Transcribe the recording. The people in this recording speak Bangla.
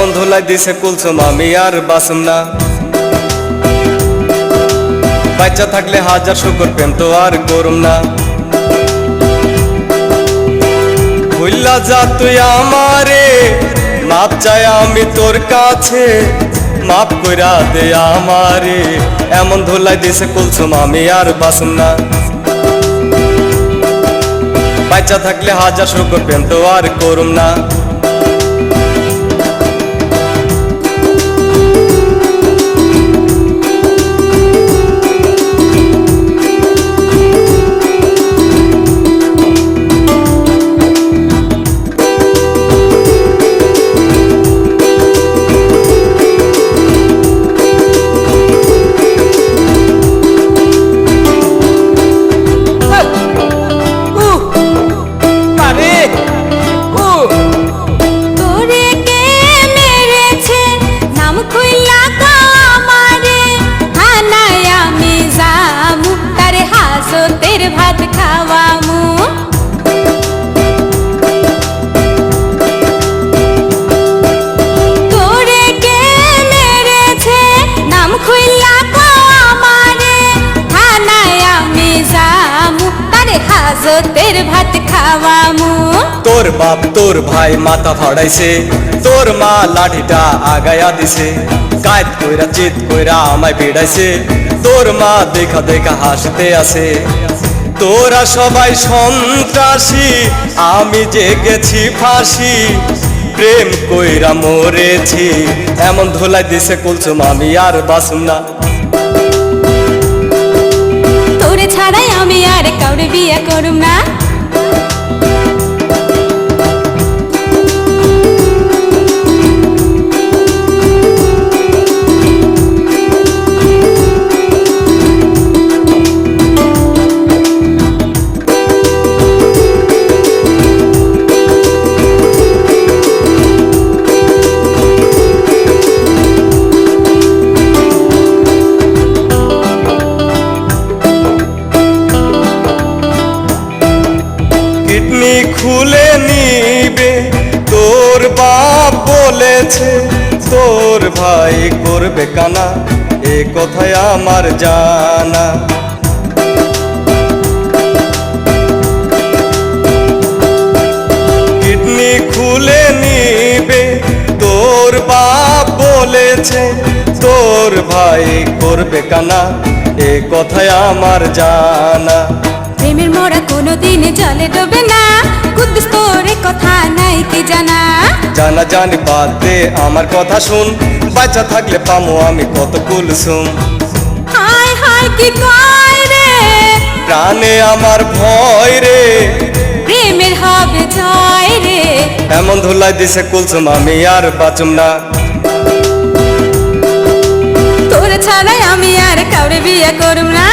এমন ধুলাই দিছে কুলসুম আমি আর বাসুম না। বাচ্চা থাকলে হাজার শুকর প্রেম তো আর করুম না। ভুল্লা যা তুই আমারে, মাপ চাই আমি তোর কাছে, মাপ কইরা দে আমারে। এমন ধুলাই দিছে কুলসুম আমি আর বাসুম না। বাচ্চা থাকলে হাজার শুকর প্রেম তো আর করুম না। ভাত খাওয়ামু তোরে কে মেরেছে নাম খুইলা আমারে, থানায় আমি যামু তারে হাজতের ভাত খাওয়ামু। তোর বাপ তোর ভাই মাথা ফাড়াইছে, তোর মা লাঠিটা আগায়া দিছে, কায়দ কইরা চিত কইরা আমায় বেড়াইছে, তোর মা দেখা দেখা হাসতে আছে। তোরা সবাই সন্ত্রাসী, আমি যে গেছি ফাঁসি, প্রেম কইরা মরেছি। এমন ধুলাই দিছে কুলসুম আমি আর বাসুম না। তোরে ছাড়াই আমি আর কাউরে বিয়ে করুম না। কিডনি খুলে নিবে তোর বাপ বলেছে, তোর ভাই করবে কানা, এ কথায় আমার জানা। কিডনি খুলে নিবে তোর বাপ বলেছে, তোর ভাই করবে কানা, এ কথায় আমার জানা। প্রেমের মোড়া কোনোদিন জলে ডোবে না, কুদ্দুস তোরে কথা নাই কি জানা। জানা জানি বাদ দে আমার কথা শুন, বাচ্চা থাকলে পামো আমি কত কুলসুম। হায় হায় কি কয় রে, প্রাণে আমার ভয় রে, প্রেমের হবে জয় রে। এমন ধুলাই দিছে কুলসুম আমি আর বাঁচুম না। তোরে ছাড়াই আমি আর কাউরে বিয়ে করুম না।